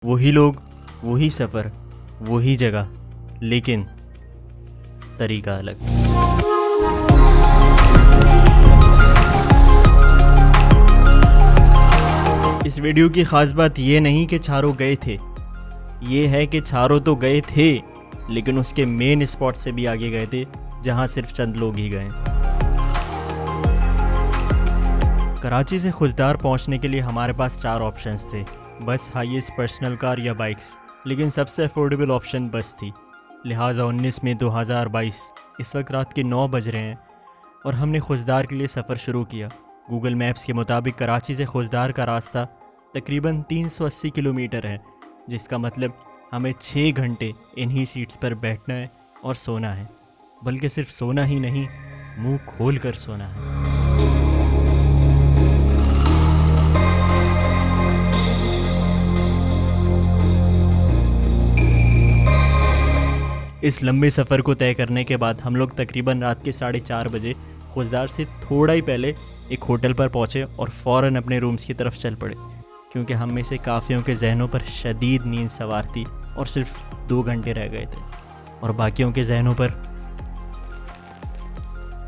वही लोग, वही सफ़र, वही जगह, लेकिन तरीका अलग। इस वीडियो की ख़ास बात ये नहीं कि चारों गए थे, ये है कि चारों तो गए थे लेकिन उसके मेन स्पॉट से भी आगे गए थे जहां सिर्फ चंद लोग ही गए। कराची से खुजदार पहुंचने के लिए हमारे पास 4 ऑप्शंस थे, बस, हाईएस्ट, पर्सनल कार या बाइक्स, लेकिन सबसे अफोर्डेबल ऑप्शन बस थी। लिहाजा 19 मई 2022 इस वक्त रात के 9 बज रहे हैं और हमने खुजदार के लिए सफ़र शुरू किया। गूगल मैप्स के मुताबिक कराची से खुजदार का रास्ता तकरीबन 380 किलोमीटर है, जिसका मतलब हमें 6 घंटे इन्हीं सीट्स पर बैठना है और सोना है, बल्कि सिर्फ सोना ही नहीं, मुंह खोल कर सोना है। इस लंबे सफ़र को तय करने के बाद हम लोग तकरीबन रात के 4:30 बजे खुजदार से थोड़ा ही पहले एक होटल पर पहुँचे और फ़ौरन अपने रूम्स की तरफ चल पड़े, क्योंकि हम में से काफ़ियों के जहनों पर शदीद नींद सवार थी और सिर्फ 2 घंटे रह गए थे और बाकियों के जहनों पर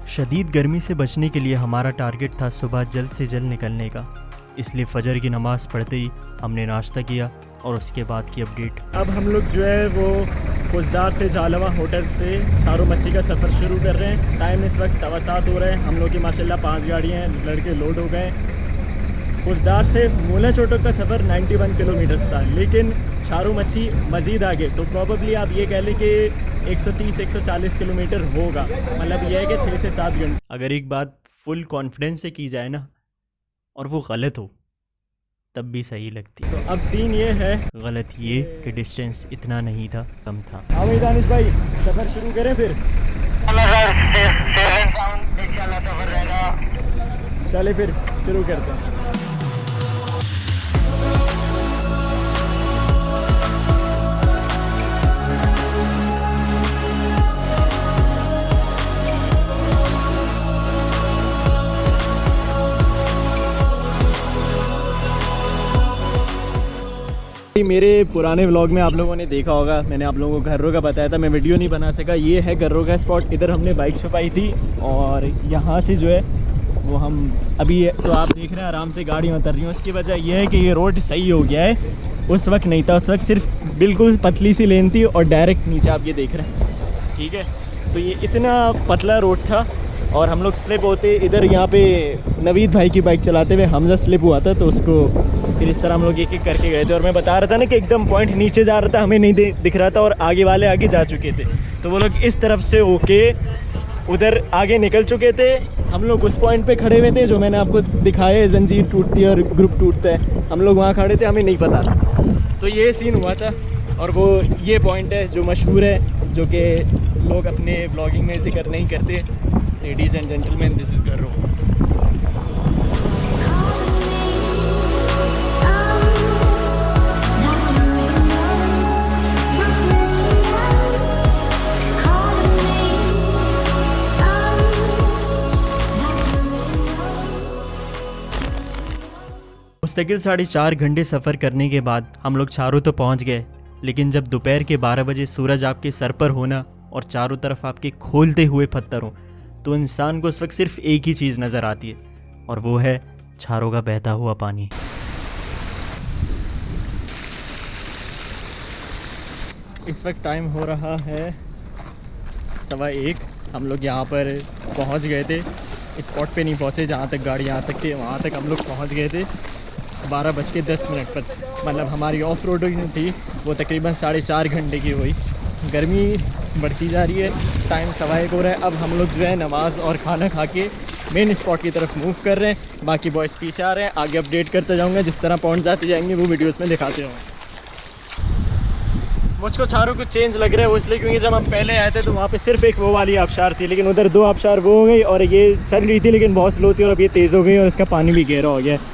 शदीद गर्मी से बचने के लिए हमारा टारगेट था सुबह जल्द से जल्द निकलने का। इसलिए फजर की नमाज़ पढ़ते ही हमने नाश्ता किया और उसके बाद की अपडेट। अब हम लोग जो है वो खुजदार से झालवा होटल से चारों मच्छी का सफ़र शुरू कर रहे हैं। टाइम इस वक्त 7:15 हो रहे हैं। हम लोग की माशाल्लाह 5 गाड़ियाँ हैं, लड़के लोड हो गए। खुजदार से मूला चोटक का सफ़र 91 किलोमीटर था, लेकिन चारों मच्छी मज़ीद आगे, तो प्रॉबली आप ये कह लें कि 130-140 किलोमीटर होगा। मतलब यह है कि 6 से 7 घंटे। अगर एक बात फुल कॉन्फिडेंस से की जाए ना और वो गलत हो तब भी सही लगती। तो अब सीन ये है, गलत ये कि डिस्टेंस इतना नहीं था, कम था। हाँ भाई दानिश भाई, सफ़र शुरू करें फिर? चले फिर शुरू करते हैं। मेरे पुराने व्लॉग में आप लोगों ने देखा होगा, मैंने आप लोगों को घर्रों का बताया था, मैं वीडियो नहीं बना सका। ये है घर्रों का स्पॉट। इधर हमने बाइक छुपाई थी और यहाँ से जो है वो हम अभी, तो आप देख रहे हैं आराम से गाड़ियाँ उतर रही हैं। उसकी वजह यह है कि ये रोड सही हो गया है, उस वक्त नहीं था। उस वक्त सिर्फ बिल्कुल पतली सी लेन थी और डायरेक्ट नीचे आप ये देख रहे हैं, ठीक है। तो ये इतना पतला रोड था और हम लोग स्लिप होते इधर, यहाँ पे नवीद भाई की बाइक चलाते हुए हमजा स्लिप हुआ था, तो उसको फिर इस तरह हम लोग एक एक करके गए थे। और मैं बता रहा था ना कि एकदम पॉइंट नीचे जा रहा था, हमें नहीं दिख रहा था और आगे वाले आगे जा चुके थे, तो वो लोग इस तरफ से होके उधर आगे निकल चुके थे। हम लोग उस पॉइंट पे खड़े हुए थे जो मैंने आपको दिखाया, जंजीर टूटती है और ग्रुप टूटता है, हम लोग वहाँ खड़े थे, हमें नहीं पता था। तो ये सीन हुआ था और वो ये पॉइंट है जो मशहूर है, जो कि लोग अपने ब्लॉगिंग में जिक्र नहीं करते। Ladies and gentleman, this is गर्रो। मुस्तकिल 4.5 घंटे सफ़र करने के बाद हम लोग चारों तो पहुंच गए, लेकिन जब दोपहर के 12 बजे सूरज आपके सर पर होना और चारों तरफ आपके खोलते हुए पत्थर हो, तो इंसान को उस वक्त सिर्फ एक ही चीज़ नज़र आती है और वो है चारों का बहता हुआ पानी। इस वक्त टाइम हो रहा है 1:15। हम लोग यहाँ पर पहुँच गए थे, स्पॉट पे नहीं पहुँचे जहाँ तक गाड़ी आ सकती है, वहाँ तक हम लोग पहुँच गए थे 12:10 पर। मतलब हमारी ऑफ रोडिंग थी वो तकरीबन 4.5 घंटे की हुई। गर्मी बढ़ती जा रही है, टाइम 1:15 हो रहा है। अब हम लोग जो है नमाज़ और खाना खा के मेन स्पॉट की तरफ मूव कर रहे हैं। बाकी बॉयज़ पीछे आ रहे हैं, आगे अपडेट करते जाऊँगा, जिस तरह पहुँच जाते जाएंगे वो वीडियोस में दिखाते होंगे। मुझको चारों कुछ चेंज लग रहा है वो इसलिए क्योंकि जब हम पहले आए थे तो वहाँ पे सिर्फ एक वो वाली आबशार थी, लेकिन उधर 2 आबशार वो हो गई और ये चल रही थी लेकिन बहुत स्लो थी और अब ये तेज़ हो गई और इसका पानी भी गहरा हो गया है।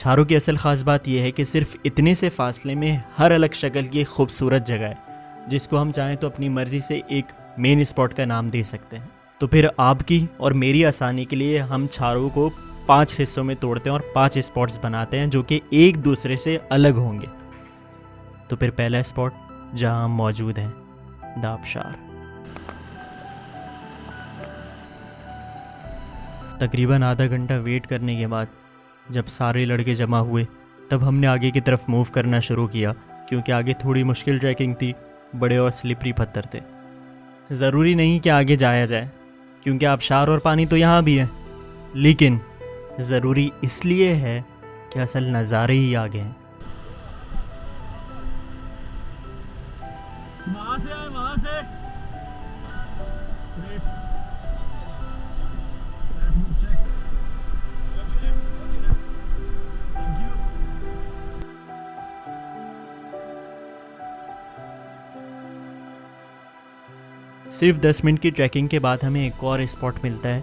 छारो की असल ख़ास बात यह है कि सिर्फ इतने से फासले में हर अलग शक्ल की एक खूबसूरत जगह है जिसको हम चाहें तो अपनी मर्ज़ी से एक मेन स्पॉट का नाम दे सकते हैं। तो फिर आपकी और मेरी आसानी के लिए हम छारो को 5 हिस्सों में तोड़ते हैं और 5 स्पॉट्स बनाते हैं जो कि एक दूसरे से अलग होंगे। तो फिर पहला स्पॉट जहां हम मौजूद हैं, द आबशार। तकरीबन आधा घंटा वेट करने के बाद जब सारे लड़के जमा हुए तब हमने आगे की तरफ मूव करना शुरू किया, क्योंकि आगे थोड़ी मुश्किल ट्रैकिंग थी, बड़े और स्लिपरी पत्थर थे। ज़रूरी नहीं कि आगे जाया जाए क्योंकि आबशार और पानी तो यहाँ भी है, लेकिन ज़रूरी इसलिए है कि असल नज़ारे ही आगे हैं। वहाँ से आए, वहाँ से। सिर्फ 10 मिनट की ट्रैकिंग के बाद हमें एक और स्पॉट मिलता है,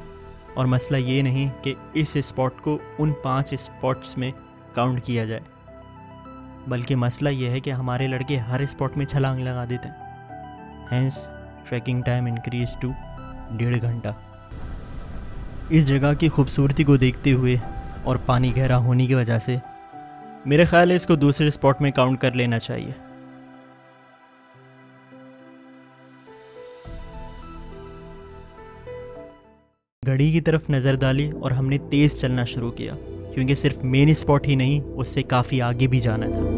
और मसला ये नहीं कि इस स्पॉट को उन 5 स्पॉट्स में काउंट किया जाए, बल्कि मसला ये है कि हमारे लड़के हर स्पॉट में छलांग लगा देते हैं। Hence trekking time increase to 1.5 घंटा। इस जगह की खूबसूरती को देखते हुए और पानी गहरा होने की वजह से मेरे ख्याल है इसको दूसरे स्पॉट में काउंट कर लेना चाहिए। घड़ी की तरफ नज़र डाली और हमने तेज़ चलना शुरू किया, क्योंकि सिर्फ मेन स्पॉट ही नहीं, उससे काफ़ी आगे भी जाना था।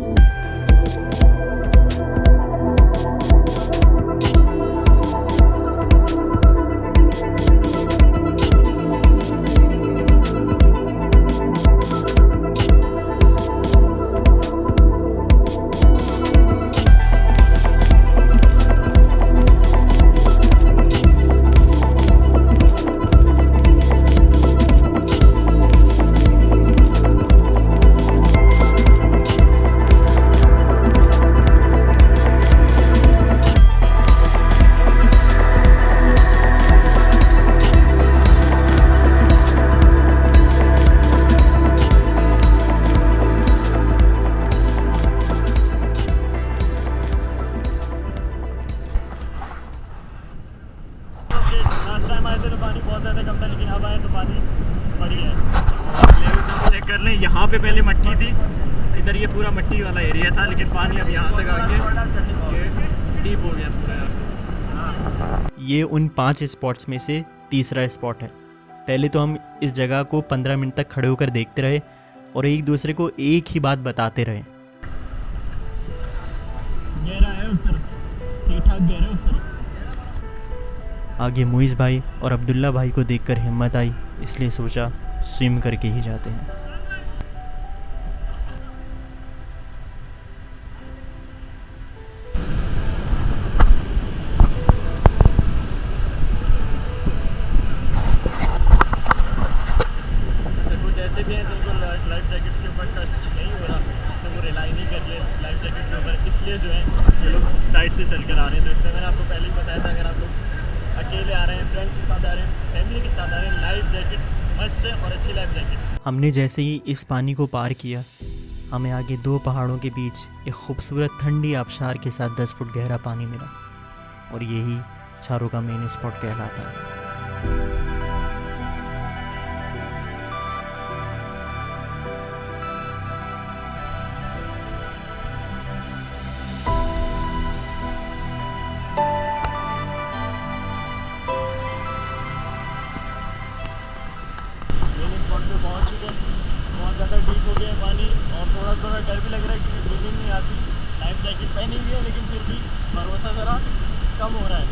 पानी बहुत ज़्यादा कम था, लेकिन अब आए तो पानी बढ़िया है। चेक कर लें, यहाँ पे पहले मट्टी थी, इधर ये पूरा मट्टी वाला एरिया था, लेकिन पानी अब यहाँ तक आके ये डीप हो गया पूरा। ये उन 5 स्पॉट्स में से तीसरा स्पॉट है। पहले तो हम इस जगह को 15 मिनट तक खड़े होकर देखते रहे और एक दूसरे को एक ही बात बताते रहे। गहरा है उस तरफ, ठीक ठाक गहरा है उस तरफ। आगे मुइज़ भाई और अब्दुल्ला भाई को देखकर हिम्मत आई, इसलिए सोचा स्विम करके ही जाते हैं। कुछ ऐसे भी हैं जिनको लाइफ जैकेट के ऊपर ट्रस्ट नहीं हो रहा, तो वो रिलाई नहीं कर रहे लाइफ जैकेट के ऊपर, इसलिए जो है ये लोग साइड से चल कर आ रहे हैं। तो इसलिए मैंने आपको पहले ही बताया था, अगर आप लोग अकेले आ रहे हैं, फ्रेंड्स के साथ आ रहे हैं, फैमिली के साथ आ रहे हैं, लाइफ जैकेट्स मस्ट है और अच्छी लाइफ जैकेट्स। हमने जैसे ही इस पानी को पार किया, हमें आगे 2 पहाड़ों के बीच एक खूबसूरत ठंडी आबशार के साथ 10 फुट गहरा पानी मिला, और यही छारो का मेन स्पॉट कहलाता है। पहुँच चुके, बहुत ज़्यादा डीप हो गया है पानी, और थोड़ा थोड़ा डर भी लग रहा है क्योंकि ब्रीदिंग नहीं आती। लाइफ जैकेट पहनी हुई है, लेकिन फिर भी भरोसा ज़रा कम हो रहा है।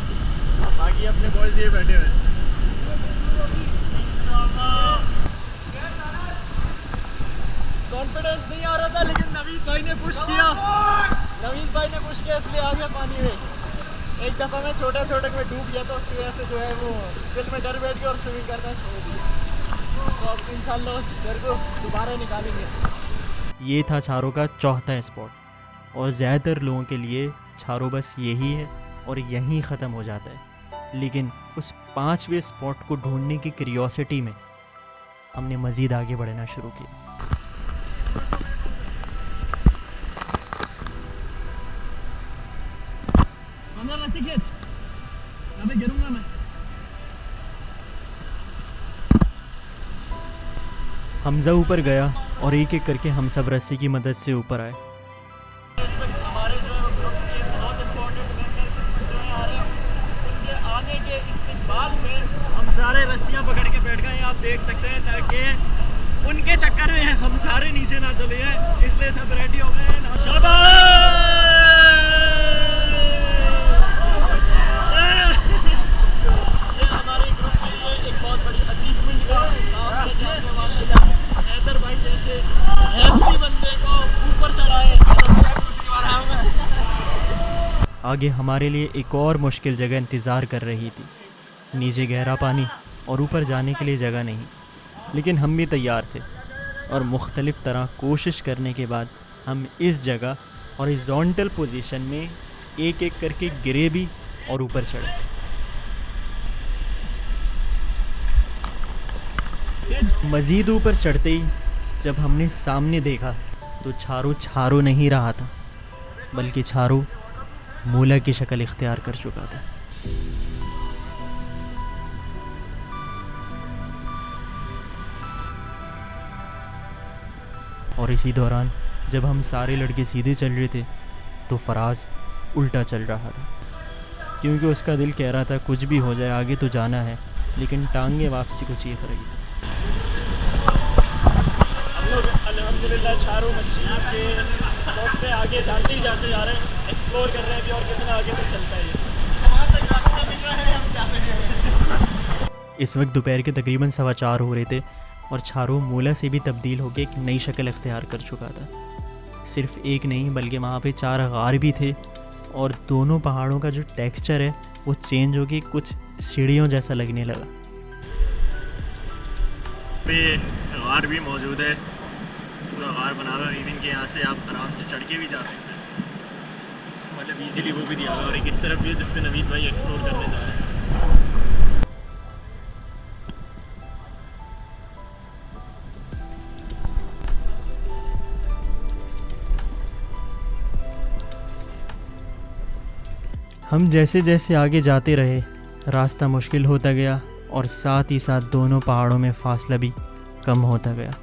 बाकी अपने बॉयज़ ये बैठे हुए हैं। कॉन्फिडेंस नहीं आ रहा था, लेकिन नवीन भाई ने पुश किया, इसलिए आ गया पानी में। एक दफ़ा मैं छोटा में डूब गया, तो उसकी वजह से जो है वो दिल में डर बैठ गया और स्विमिंग करना छोड़ दिया। तो अब इंशाल्लाह उस डर को दोबारा निकालेंगे। ये था छारो का चौथा स्पॉट, और ज़्यादातर लोगों के लिए छारो बस यही है और यहीं ख़त्म हो जाता है। लेकिन उस 5वें स्पॉट को ढूंढने की क्यूरियोसिटी में हमने मज़ीद आगे बढ़ना शुरू किया। अंदर रस्सी खींच, यहाँ पे गिरूंगा मैं। हमजा ऊपर गया और एक एक करके हम सब रस्सी की मदद से ऊपर आए। हमारे जो है ग्रुप के बहुत इम्पोर्टेंट मेंबर जो है आ रहे हैं, उनके आने के इस्तकबाल में हम सारे रस्सियाँ पकड़ के बैठ गए, आप देख सकते हैं, ताकि उनके चक्कर में हम सारे नीचे ना चले जाए, इसलिए सब रेडी हो गए हैं। शाबाश! ये हमारे ग्रुप के लिए एक बहुत बड़ी अचीवमेंट का काम है, जहाँ पे माशाल्लाह हैदर भाई जैसे हैदरी बंदे को ऊपर चढ़ाए। आगे हमारे लिए एक और मुश्किल जगह इंतज़ार कर रही थी। नीचे गहरा पानी और ऊपर जाने के लिए जगह नहीं, लेकिन हम भी तैयार थे और मुख्तलिफ़ तरह कोशिश करने के बाद हम इस जगह हॉरिज़ॉन्टल पोजीशन में एक एक करके गिरे भी और ऊपर चढ़े। मज़ीद ऊपर चढ़ते ही जब हमने सामने देखा तो छारो नहीं रहा था, बल्कि छारो मूला की शक्ल इख्तियार कर चुका था। और इसी दौरान जब हम सारे लड़के सीधे चल रहे थे तो फराज उल्टा चल रहा था, क्योंकि उसका दिल कह रहा था कुछ भी हो जाए आगे तो जाना है, लेकिन टांगे वापसी को चीख रही थी। हम लोग अल्हम्दुलिल्लाह छारो मछली के स्पॉट पे आगे जाते ही जाते जा रहे हैं, एक्सप्लोर कर रहे हैं भी, और कितना आगे तक चलता है ये, वहाँ तक रास्ता मिल रहा है, हम जा रहे हैं। इस वक्त दोपहर के तकरीबन 4:15 हो रहे थे और छारो मूला से भी तब्दील होकर एक नई शक्ल इख्तियार कर चुका था। सिर्फ एक नहीं बल्कि वहाँ पे 4 गार भी थे और दोनों पहाड़ों का जो टेक्सचर है वो चेंज होके कुछ सीढ़ियों जैसा लगने लगा। पे गार भी मौजूद है, पूरा गार बना हुआ है, इवन के यहाँ से आप आराम से चढ़ के भी जा सकते हैं, मतलब इजीली वो भी दिया हुआ। और एक इस तरफ भी है जिस पे नवीद भाई एक्सप्लोर करने जा रहे हैं। हम जैसे जैसे आगे जाते रहे रास्ता मुश्किल होता गया और साथ ही साथ दोनों पहाड़ों में फासला भी कम होता गया।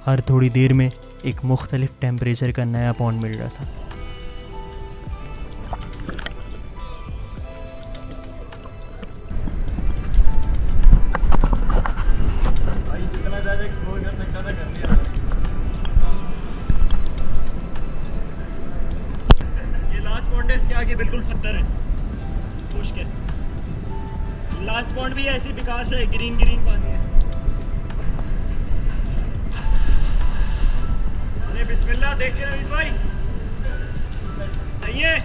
हर थोड़ी देर में एक मुख्तलिफ टेम्परेचर का नया पॉइंट मिल रहा था। भाई जितना ज़्यादा एक्सप्लोर कर सकता था कर लिया। ये लास्ट पॉइंट है, इसके आगे बिल्कुल पत्थर है, खुश्क है। लास्ट पॉइंट भी ऐसी विकास है, ग्रीन ग्रीन पानी है। अरे बिस्मिल्लाह, देख के नवीद भाई, सही है।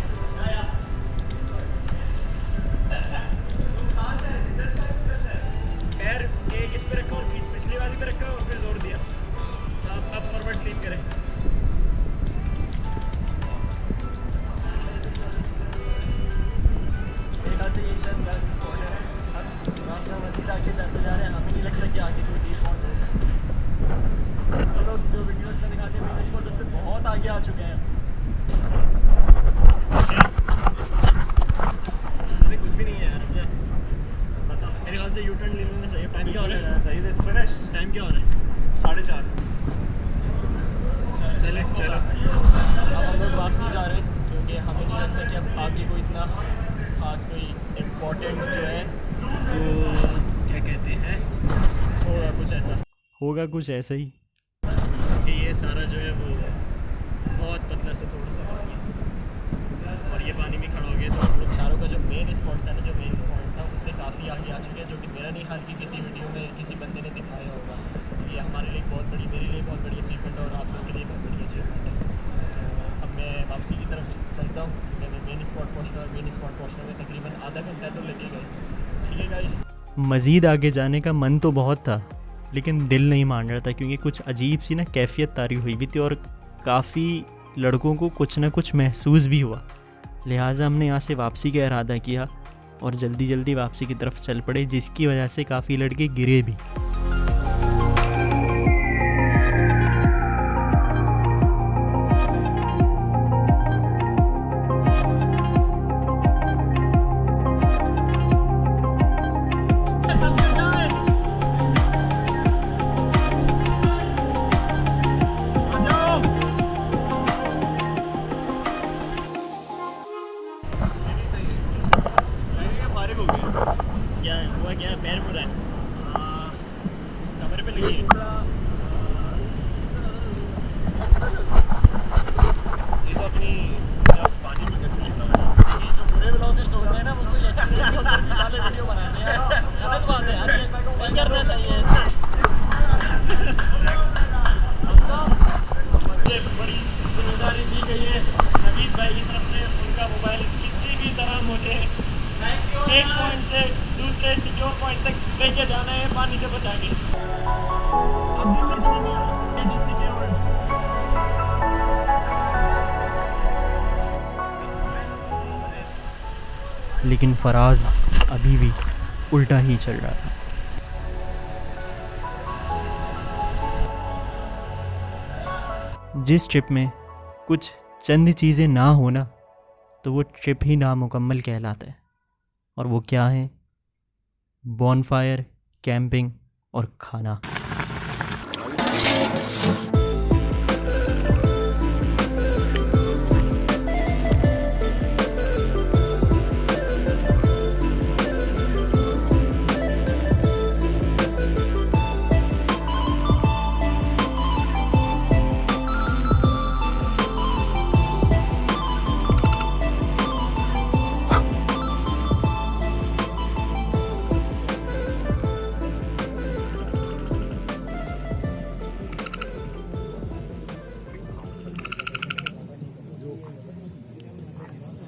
पैर एक इस पे रखा और पिछली वाली पे रखा और फिर जोर दिया। अब फॉरवर्ड क्लीन करें। आगे जाते जा रहे हैं, हमें नहीं लगता कि आगे कोई डील पहुंच जाएगा। तो लोग जो वीडियोस में दिखाते हैं वीडियो स्पॉट उससे बहुत आगे आ चुके हैं। अरे कुछ भी नहीं है यार, मुझे बता, मेरे ख्याल से यू टर्न ले लेना चाहिए। टाइम क्या हो रहा है? सही है, फिनिश। टाइम क्या हो रहा है? 4:30। चले चलो, अब हम लोग वापसी जा रहे हैं, क्योंकि हमें नहीं लगता कि अब आगे कोई इतना खास कोई इम्पोर्टेंट जो है वो क्या कहते हैं होगा कुछ ऐसा ही। कि ये सारा जो है वो बहुत पतला से थोड़ा सा पानी है और ये पानी में खड़ा हो गया। तो हम लोग चारों का जो मेन स्पॉट था ना, जो मेन पॉइंट था, उससे काफ़ी आगे आ चुके हैं, जो कि मेरा नहीं ख्याल कि किसी वीडियो में किसी बंदे ने दिखाया होगा। ये हमारे लिए बहुत बड़ी, मेरे लिए बहुत बड़ी अचीवमेंट है और आप लोगों के लिए बहुत बड़ी अचीवमेंट है। अब मैं वापसी की तरफ चलता हूँ। मैंने मेन स्पॉट पहुँचना और मेन स्पॉट पहुँचने में तकरीबन आधा घंटा तो लगेगा। ठीक है गाइस, मज़ीद आगे जाने का मन तो बहुत था, लेकिन दिल नहीं मान रहा था, क्योंकि कुछ अजीब सी ना कैफियत तारी हुई भी थी और काफ़ी लड़कों को कुछ ना कुछ महसूस भी हुआ। लिहाजा हमने यहाँ से वापसी का इरादा किया और जल्दी जल्दी वापसी की तरफ चल पड़े, जिसकी वजह से काफ़ी लड़के गिरे भी। लेकिन फराज अभी भी उल्टा ही चल रहा था। जिस ट्रिप में कुछ चंद चीज़ें ना होना तो वो ट्रिप ही नामुकम्मल कहलाता है। और वो क्या है? बॉनफायर, कैंपिंग और खाना।